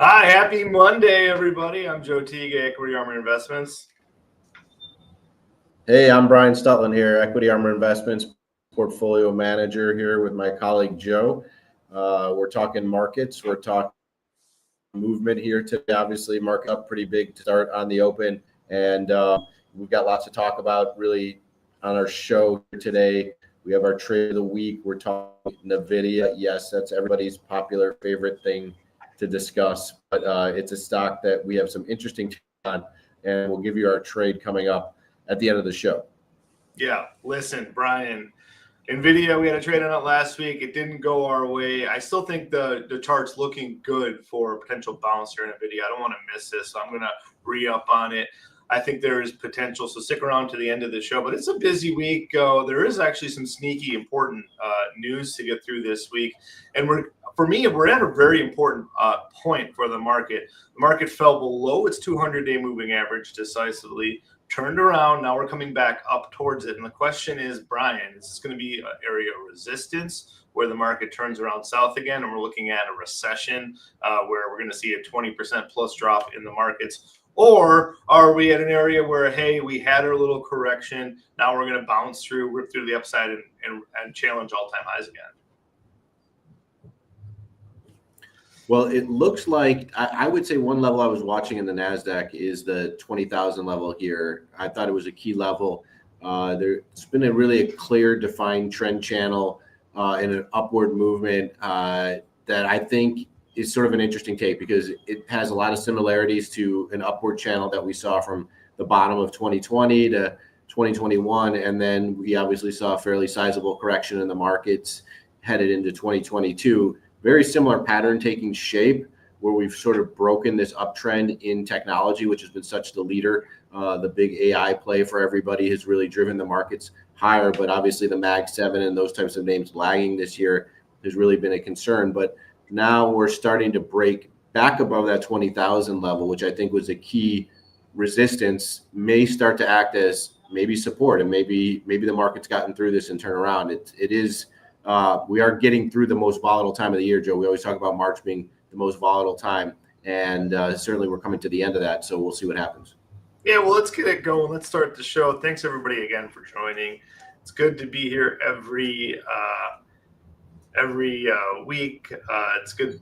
Hi, happy Monday, everybody. I'm Joe Teague, Equity Armor Investments. Hey, I'm Brian Stutland here, Equity Armor Investments portfolio manager here with my colleague Joe. We're talking markets. We're talking movement here today. Obviously, market up pretty big to start on the open, and we've got lots to talk about really on our show today. We have our trade of the week. We're talking NVIDIA. Yes, that's everybody's popular favorite thing to discuss, but it's a stock that we have some interesting takes on, and we'll give you our trade coming up at the end of the show. Yeah, listen, Brian, NVIDIA, we had a trade on it last week. It didn't go our way. I still think the chart's looking good for a potential bounce here in NVIDIA. I don't want to miss this, so I'm going to re-up on it. I think there is potential, so stick around to the end of the show. But it's a busy week. There is actually some sneaky important news to get through this week. And for me, we're at a very important point for the market. The market fell below its 200-day moving average decisively, turned around. Now we're coming back up towards it. And the question is, Brian, is this going to be an area of resistance where the market turns around south again, and we're looking at a recession where we're going to see a 20% plus drop in the markets? Or are we at an area where, hey, we had our little correction, now we're going to bounce through, rip through the upside, and challenge all-time highs again? Well, it looks like I would say one level I was watching in the NASDAQ is the 20,000 level here. I thought it was a key level. There's been a clear defined trend channel and an upward movement that I think is sort of an interesting take because it has a lot of similarities to an upward channel that we saw from the bottom of 2020 to 2021. And then we obviously saw a fairly sizable correction in the markets headed into 2022. Very similar pattern taking shape where we've sort of broken this uptrend in technology, which has been such the leader. The big AI play for everybody has really driven the markets higher, but obviously the Mag 7 and those types of names lagging this year has really been a concern. But now we're starting to break back above that 20,000 level, which I think was a key resistance, may start to act as maybe support, and maybe the market's gotten through this and turn around. It is. We are getting through the most volatile time of the year, Joe. We always talk about March being the most volatile time, and certainly we're coming to the end of that, so we'll see what happens. Yeah, well, let's get it going. Let's start the show. Thanks, everybody, again for joining. It's good to be here every week. It's good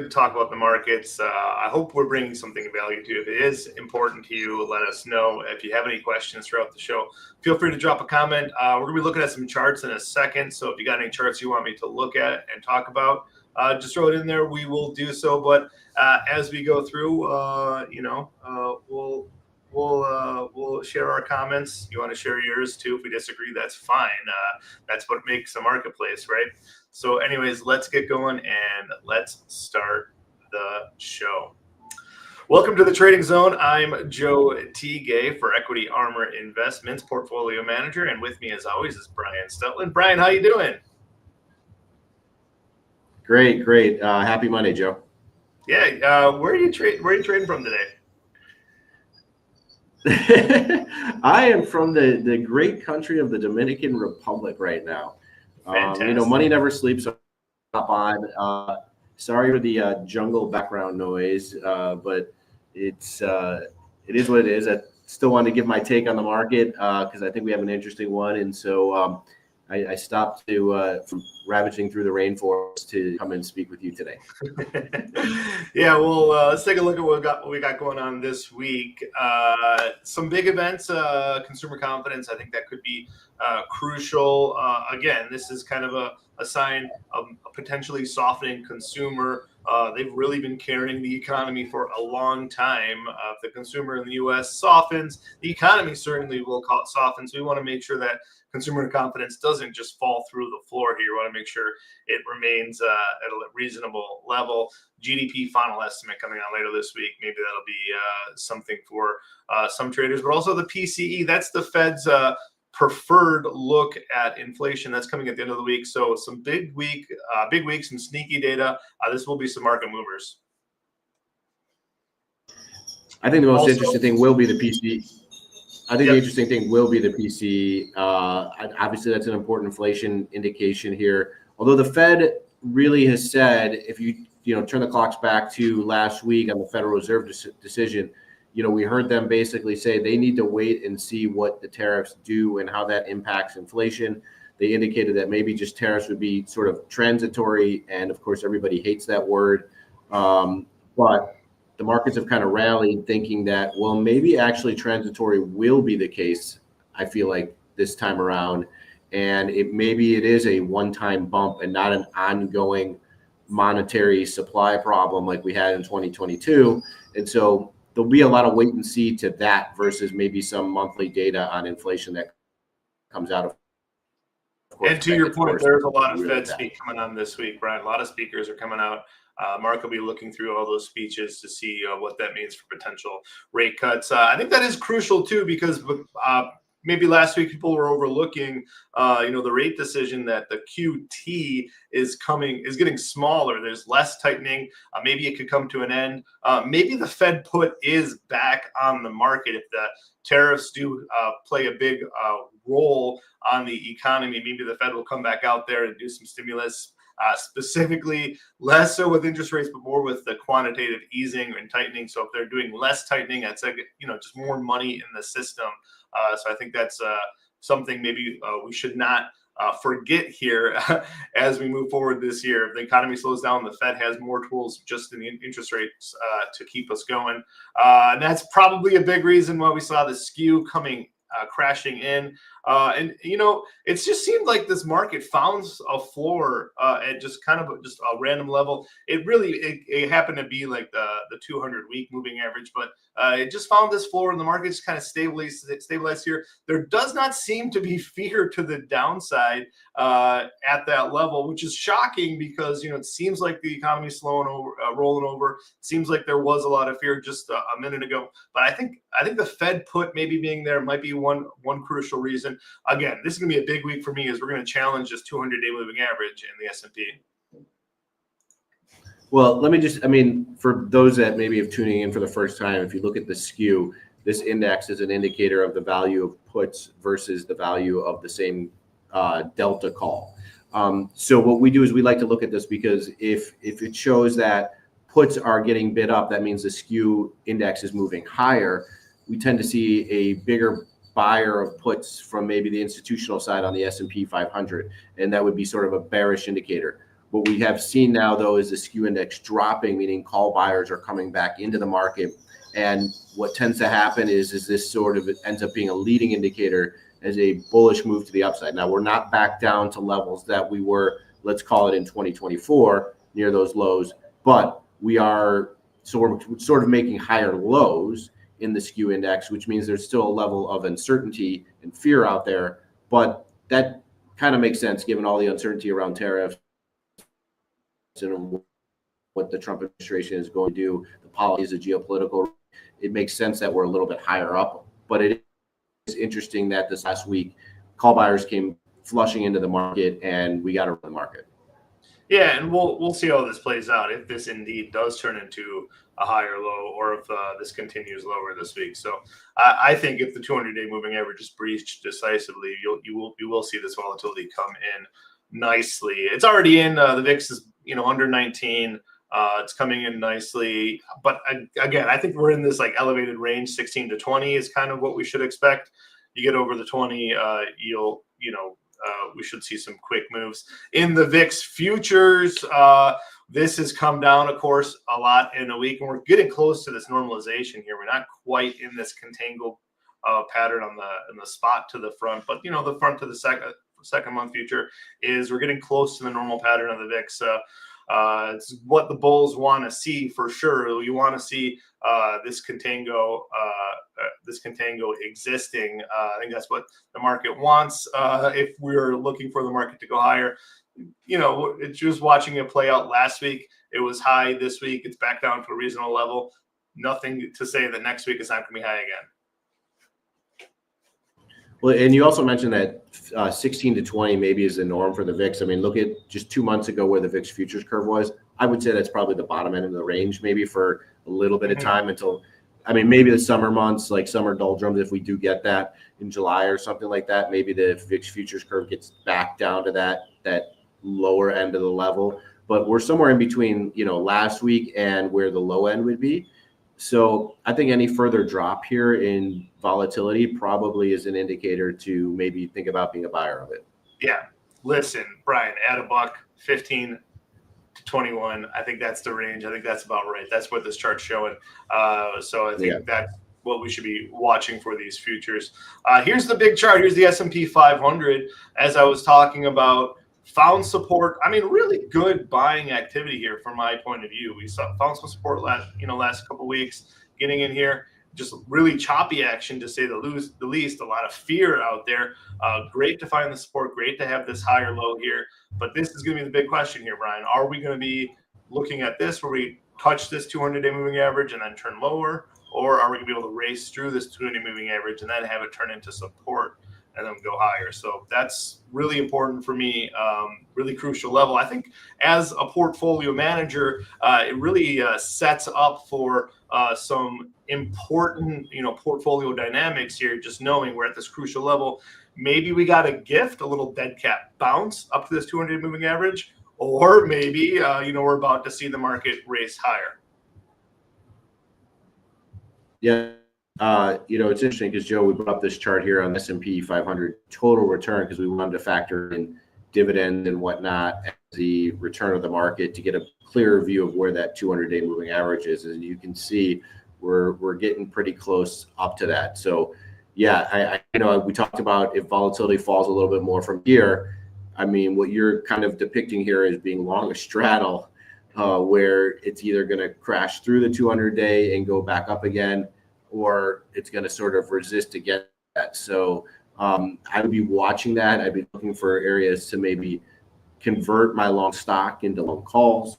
to talk about the markets. I hope we're bringing something of value to you. If it is important to you, let us know. If you have any questions throughout the show, feel free to drop a comment. We're going to be looking at some charts in a second. So if you got any charts you want me to look at and talk about, just throw it in there. We will do so. But as we go through, we'll share our comments. You want to share yours too. If we disagree, that's fine. That's what makes a marketplace, right? So anyways, let's get going and let's start the show. Welcome to the Trading Zone. I'm Joe Teague for Equity Armor Investments, portfolio manager. And with me, as always, is Brian Stutland. Brian, how you doing? Great. Happy Monday, Joe. Yeah. Where are you trading from today? I am from the great country of the Dominican Republic right now. Money never sleeps. Hop on. Sorry for the jungle background noise, but it is what it is. I still wanted to give my take on the market because I think we have an interesting one, and so I stopped from ravaging through the rainforest to come and speak with you today. Yeah, well, let's take a look at what we got going on this week. Some big events, consumer confidence. I think that could be crucial. Again, this is kind of a sign of a potentially softening consumer. They've really been carrying the economy for a long time. If the consumer in the U.S. softens, the economy certainly will soften. So we want to make sure that consumer confidence doesn't just fall through the floor here. You want to make sure it remains at a reasonable level. GDP final estimate coming out later this week. Maybe that'll be something for some traders, but also the PCE. That's the Fed's preferred look at inflation. That's coming at the end of the week. So some big week, some sneaky data. This will be some market movers. I think the most interesting thing will be the PCE. The interesting thing will be the PCE. Obviously, that's an important inflation indication here. Although the Fed really has said, if you turn the clocks back to last week on the Federal Reserve decision, we heard them basically say they need to wait and see what the tariffs do and how that impacts inflation. They indicated that maybe just tariffs would be sort of transitory, and of course, everybody hates that word. But the markets have kind of rallied, thinking that, well, maybe actually transitory will be the case. I feel like this time around, and maybe it is a one-time bump and not an ongoing monetary supply problem like we had in 2022. And so there'll be a lot of wait and see to that versus maybe some monthly data on inflation that comes out of. And to your point, there's a lot of Fed speak coming on this week, Brian. A lot of speakers are coming out. Mark will be looking through all those speeches to see what that means for potential rate cuts. I think that is crucial too, because maybe last week people were overlooking, the rate decision that the QT is getting smaller. There's less tightening. Maybe it could come to an end. Maybe the Fed put is back on the market if the tariffs do play a big role on the economy. Maybe the Fed will come back out there and do some stimulus. Specifically, less so with interest rates, but more with the quantitative easing and tightening. So if they're doing less tightening, that's just more money in the system. So I think that's something maybe we should not forget here as we move forward this year. If the economy slows down, the Fed has more tools just in the interest rates to keep us going. And that's probably a big reason why we saw the skew coming crashing in. And it just seemed like this market found a floor at just kind of just a random level. It happened to be like the 200-week moving average, but it just found this floor, and the market just kind of stabilized here. There does not seem to be fear to the downside at that level, which is shocking because it seems like the economy is rolling over. It seems like there was a lot of fear just a minute ago, but I think the Fed put maybe being there might be one crucial reason. Again, this is going to be a big week for me as we're going to challenge this 200-day moving average in the S&P. Well, for those that maybe have tuning in for the first time, if you look at the skew, this index is an indicator of the value of puts versus the value of the same delta call. So what we do is we like to look at this because if it shows that puts are getting bid up, that means the skew index is moving higher. We tend to see a bigger buyer of puts from maybe the institutional side on the S&P 500, and that would be sort of a bearish indicator. What we have seen now, though, is the skew index dropping, meaning call buyers are coming back into the market. And what tends to happen is this sort of ends up being a leading indicator as a bullish move to the upside. Now, we're not back down to levels that we were, let's call it in 2024, near those lows, but we're sort of making higher lows in the skew index, which means there's still a level of uncertainty and fear out there. But that kind of makes sense given all the uncertainty around tariffs and what the Trump administration is going to do, the policies, the geopolitical. It makes sense that we're a little bit higher up. But it is interesting that this last week, call buyers came flushing into the market and we got to run the market. Yeah, and we'll see how this plays out, if this indeed does turn into a higher low or if this continues lower this week. So I think if the 200-day moving average is breached decisively, you will see this volatility come in nicely. It's already in. The VIX is under 19. It's coming in nicely. But again, I think we're in this like elevated range. 16 to 20 is kind of what we should expect. You get over the 20, we should see some quick moves. In the VIX futures, this has come down, of course, a lot in a week, and we're getting close to this normalization here. We're not quite in this contango pattern in the spot to the front, but the front to the second month future we're getting close to the normal pattern of the VIX. It's what the bulls want to see for sure. You want to see this contango existing. I think that's what the market wants. If we're looking for the market to go higher, it's just watching it play out last week. It was high this week. It's back down to a reasonable level. Nothing to say that next week is not going to be high again. Well, and you also mentioned that 16 to 20 maybe is the norm for the VIX. I mean, look at just 2 months ago where the VIX futures curve was. I would say that's probably the bottom end of the range, maybe for a little bit of time until, maybe the summer months, like summer doldrums, if we do get that in July or something like that, maybe the VIX futures curve gets back down to that lower end of the level. but we're somewhere in between, last week and where the low end would be. So I think any further drop here in volatility probably is an indicator to maybe think about being a buyer of it. Yeah. Listen, Brian, at $1.15 to 21, I think that's the range. I think that's about right. That's what this chart's showing. So I think that's what we should be watching for these futures. Here's the big chart. Here's the S&P 500. As I was talking about, found support. I mean, really good buying activity here from my point of view. We found some support last couple of weeks. Getting in here, just really choppy action to say the least. A lot of fear out there. Great to find the support. Great to have this higher low here. But this is going to be the big question here, Brian. Are we going to be looking at this where we touch this 200-day moving average and then turn lower? Or are we going to be able to race through this 200-day moving average and then have it turn into support and then go higher? So that's really important for me, really crucial level. I think as a portfolio manager, it really sets up for some important, portfolio dynamics here, just knowing we're at this crucial level. Maybe we got a gift, a little dead cat bounce up to this 200-day moving average, or maybe, we're about to see the market race higher. Yeah. It's interesting because, Joe, we brought up this chart here on the S&P 500 total return because we wanted to factor in dividend and whatnot as the return of the market to get a clearer view of where that 200-day moving average is. And you can see we're getting pretty close up to that. So, yeah, we talked about if volatility falls a little bit more from here. I mean, what you're kind of depicting here is being long a straddle where it's either going to crash through the 200-day and go back up again, or it's going to sort of resist against that. So I would be watching that. I'd be looking for areas to maybe convert my long stock into long calls.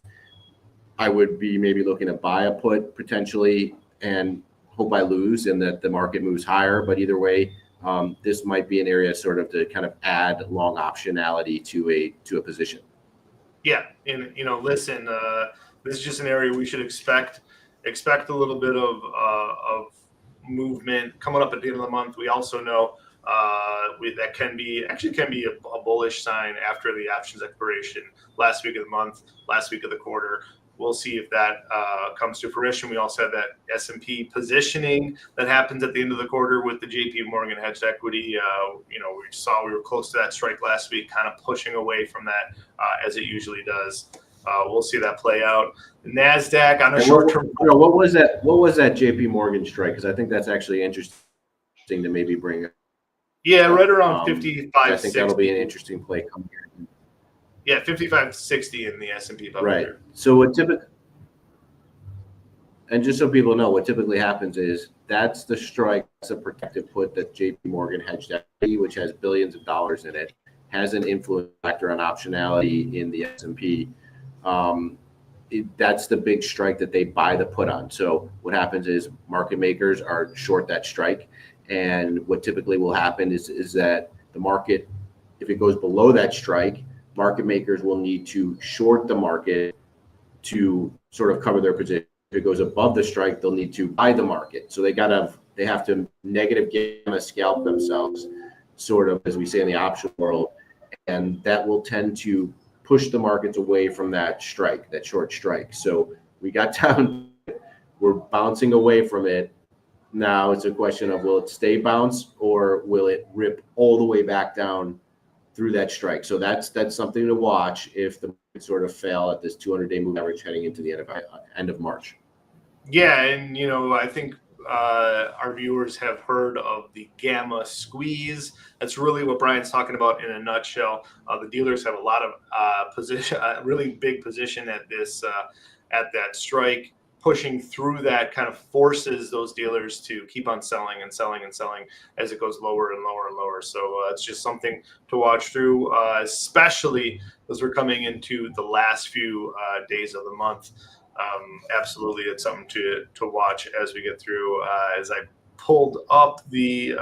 I would be maybe looking to buy a put potentially and hope I lose and that the market moves higher. But either way, this might be an area sort of to kind of add long optionality to a position. Yeah, and listen, this is just an area we should expect a little bit of movement coming up at the end of the month. We also know that can be a bullish sign after the options expiration last week of the month, last week of the quarter. We'll see if that comes to fruition. We also have that S&P positioning that happens at the end of the quarter with the JP Morgan hedged equity. We saw we were close to that strike last week, kind of pushing away from that as it usually does. We'll see that play out. The NASDAQ on a short term. What was that JP Morgan strike? Because I think that's actually interesting to maybe bring up. Yeah, right around 55. I think that'll be an interesting play coming here. Yeah, 55.60 in the S&P 500. Right. So what typically, and just so people know, what typically happens is that's the strike, that's a protective put that JP Morgan hedged equity, which has billions of dollars in it, has an influence factor on optionality in the S&P. That's the big strike that they buy the put on. So what happens is market makers are short that strike. And what typically will happen is that the market, if it goes below that strike, market makers will need to short the market to sort of cover their position. If it goes above the strike, they'll need to buy the market. So they have to negative gamma scalp themselves, sort of, as we say in the option world. And that will tend to push the markets away from that strike, that short strike. So we got down, we're bouncing away from it. Now it's a question of, will it stay bounced or will it rip all the way back down through that strike? So that's something to watch if the market sort of fail at this 200-day moving average heading into the end of March. Yeah, and I think our viewers have heard of the gamma squeeze. That's really what Brian's talking about in a nutshell. The dealers have a lot of position, really big position at this at that strike. Pushing through that kind of forces those dealers to keep on selling and selling and selling as it goes lower and lower and lower. So it's just something to watch through, especially as we're coming into the last few days of the month. Absolutely, it's something to watch as we get through. As I pulled up the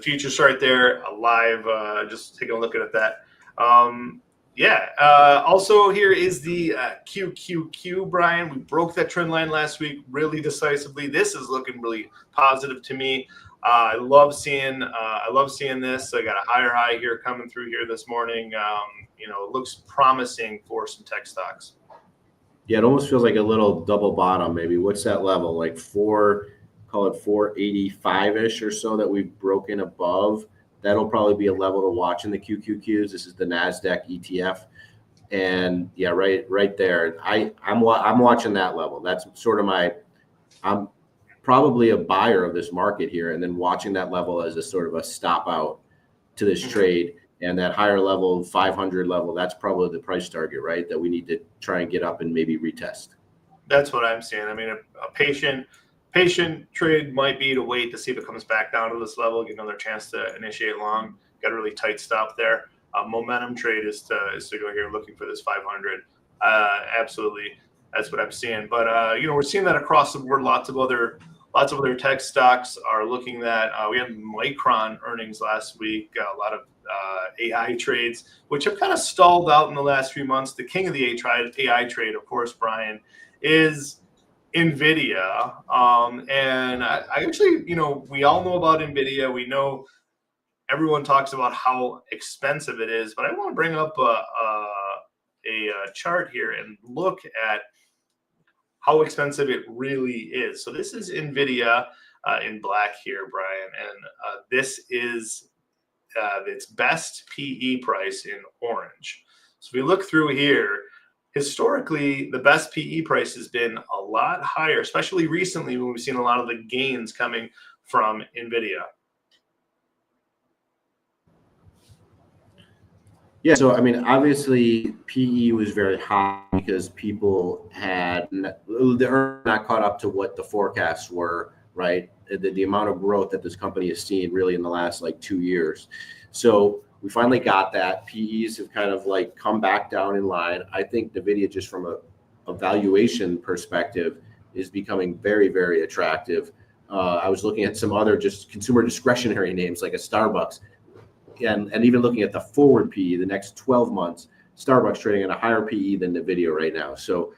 futures right there live, just taking a look at that. Yeah. Also, here is the QQQ, Brian. We broke that trend line last week really decisively. This is looking really positive to me. I love seeing this. I got a higher high here coming through here this morning. It looks promising for some tech stocks. Yeah, it almost feels like a little double bottom. Maybe what's that level? Like call it 485-ish or so that we've broken above. That'll probably be a level to watch in the QQQs. This is the NASDAQ ETF. And yeah, right there. I'm watching that level. That's sort of I'm probably a buyer of this market here, and then watching that level as a sort of a stop out to this trade. And that higher level, 500 level, that's probably the price target, right? That we need to try and get up and maybe retest. That's what I'm seeing. I mean, a patient trade might be to wait to see if it comes back down to this level, get another chance to initiate long. Got a really tight stop there. Momentum trade is to go here looking for this 500. Absolutely, that's what I'm seeing. But we're seeing that across the board. Lots of other tech stocks are looking that. We had Micron earnings last week. A lot of AI trades, which have kind of stalled out in the last few months. The king of the AI trade, of course, Brian, is NVIDIA. And I actually, we all know about NVIDIA. We know everyone talks about how expensive it is, but I want to bring up a chart here and look at how expensive it really is. So this is NVIDIA in black here, Brian, and this is its best PE price in orange. So if we look through here, historically, the best PE price has been a lot higher, especially recently when we've seen a lot of the gains coming from NVIDIA. Yeah, so I mean, obviously PE was very high because people they're not caught up to what the forecasts were, right? The amount of growth that this company has seen really in the last 2 years. So we finally got that. PEs have kind of come back down in line. I think NVIDIA, just from a valuation perspective, is becoming very, very attractive. I was looking at some other just consumer discretionary names like a Starbucks. And even looking at the forward PE, the next 12 months, Starbucks trading at a higher PE than NVIDIA right now. So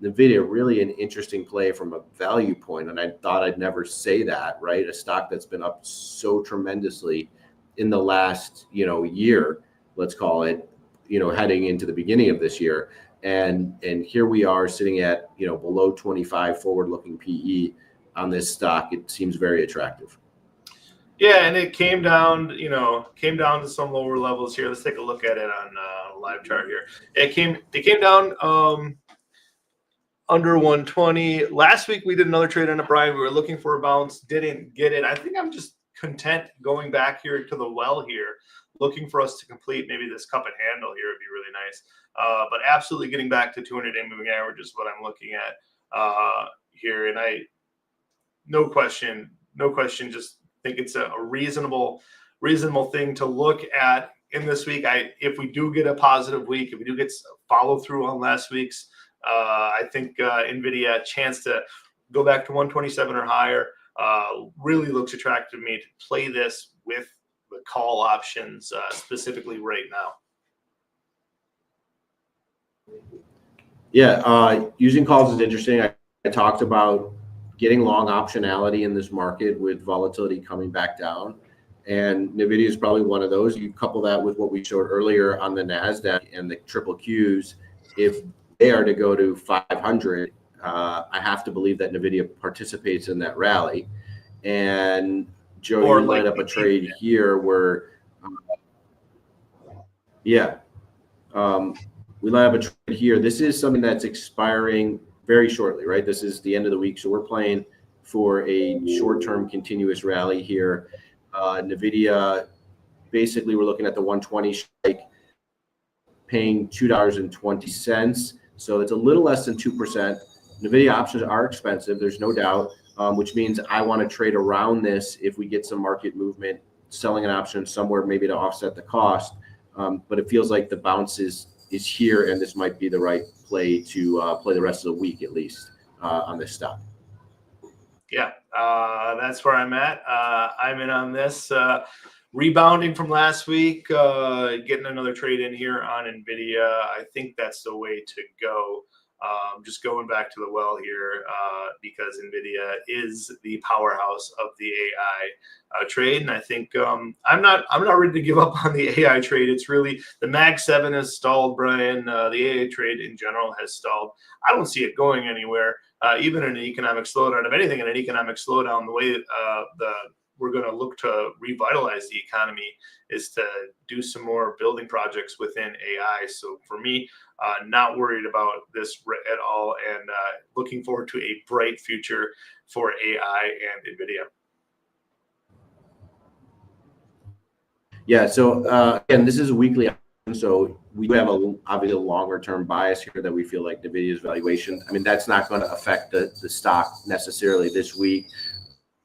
NVIDIA, really an interesting play from a value point. And I thought I'd never say that, right? A stock that's been up so tremendously in the last, year, let's call it, heading into the beginning of this year. And here we are sitting at, below 25 forward-looking PE on this stock. It seems very attractive. Yeah, and it came down to some lower levels here. Let's take a look at it on a live chart here. It came down under 120. Last week we did another trade on it, Brian. We were looking for a bounce, didn't get it. I think I'm just content going back here to the well here, looking for us to complete maybe this cup and handle here would be really nice. But absolutely getting back to 200-day moving average is what I'm looking at here, and no question, just think it's a reasonable thing to look at in this week. If we do get a positive week, if we do get follow through on last week's, I think NVIDIA a chance to go back to 127 or higher really looks attractive to me to play this with the call options specifically right now. Yeah, using calls is interesting. I talked about getting long optionality in this market with volatility coming back down. And NVIDIA is probably one of those. You couple that with what we showed earlier on the NASDAQ and the triple Qs. If they are to go to 500, I have to believe that NVIDIA participates in that rally. And Joe, you lined up a trade here where, we line up a trade here. This is something that's expiring very shortly, right? This is the end of the week. So we're playing for a short-term continuous rally here. NVIDIA, basically we're looking at the 120 strike, paying $2.20. So it's a little less than 2%. NVIDIA options are expensive, there's no doubt, which means I want to trade around this if we get some market movement, selling an option somewhere maybe to offset the cost. But it feels like the bounce is here, and this might be the right play to play the rest of the week at least on this stock. Yeah, that's where I'm at. I'm in on this. rebounding from last week, getting another trade in here on NVIDIA. I think that's the way to go. Just going back to the well here, because NVIDIA is the powerhouse of the AI trade, and I think I'm not ready to give up on the AI trade. It's really the Mag 7 has stalled, Brian. The AI trade in general has stalled. I don't see it going anywhere, even in an economic slowdown. If anything, in an economic slowdown, the way we're going to look to revitalize the economy is to do some more building projects within AI. So for me, not worried about this at all, and looking forward to a bright future for AI and NVIDIA. Yeah. So again, this is a weekly. So we have obviously a longer term bias here that we feel like NVIDIA's valuation. I mean, that's not going to affect the stock necessarily this week.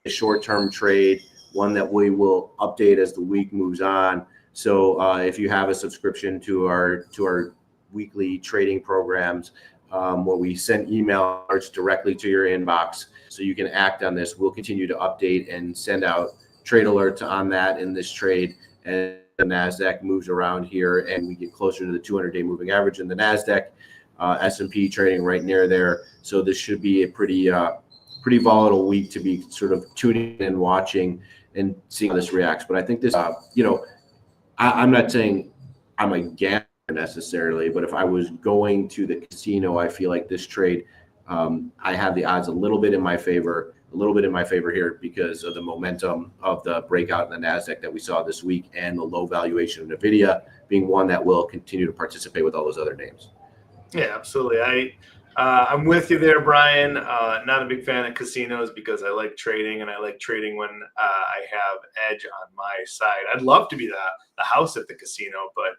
A short-term trade, one that we will update as the week moves on. So if you have a subscription to our weekly trading programs, where we send email alerts directly to your inbox, so you can act on this, we'll continue to update and send out trade alerts on that in this trade. And the NASDAQ moves around here, and we get closer to the 200-day moving average in the NASDAQ. S&P trading right near there. So this should be a pretty volatile week to be sort of tuning in and watching and seeing how this reacts. But I think this, I'm not saying I'm a gambler necessarily, but if I was going to the casino, I feel like this trade, I have the odds a little bit in my favor here because of the momentum of the breakout in the NASDAQ that we saw this week and the low valuation of NVIDIA being one that will continue to participate with all those other names. Yeah, absolutely. I'm with you there, Brian. Not a big fan of casinos because I like trading, and I like trading when I have edge on my side. I'd love to be the house at the casino, but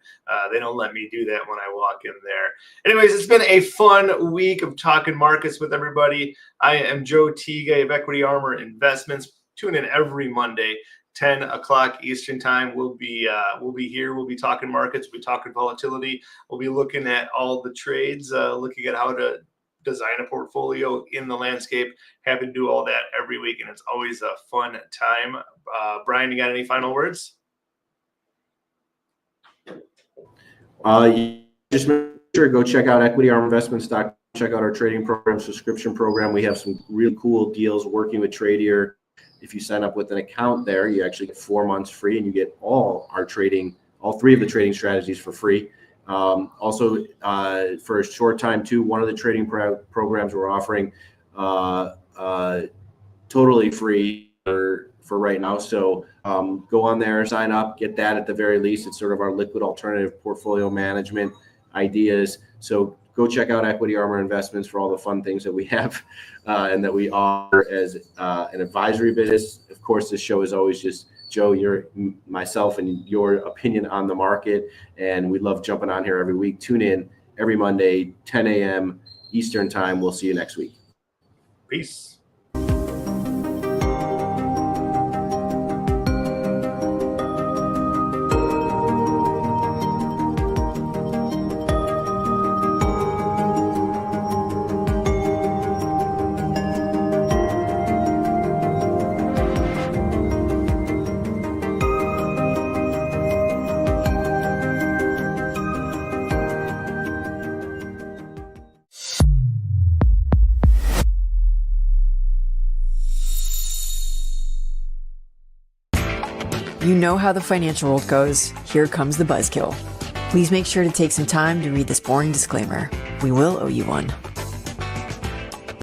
they don't let me do that when I walk in there. Anyways, it's been a fun week of talking markets with everybody. I am Joe Teague of Equity Armor Investments. Tune in every Monday, 10 o'clock Eastern time. We'll be here. We'll be talking markets. We'll be talking volatility. We'll be looking at all the trades, looking at how to design a portfolio in the landscape. Happy to do all that every week, and it's always a fun time. Brian, you got any final words? Just make sure go check out Equity Armor Investments. Check out our trading program, subscription program. We have some really cool deals working with Tradier. If you sign up with an account there, you actually get 4 months free, and you get all three of the trading strategies for free. Also, for a short time too, one of the trading programs we're offering totally free for right now. So go on there, sign up, get that at the very least. It's sort of our liquid alternative portfolio management ideas. So go check out Equity Armor Investments for all the fun things that we have and that we offer as an advisory business. Of course, this show is always just Joe, myself, and your opinion on the market. And we love jumping on here every week. Tune in every Monday, 10 a.m. Eastern time. We'll see you next week. Peace. You know how the financial world goes. Here comes the buzzkill. Please make sure to take some time to read this boring disclaimer. We will owe you one.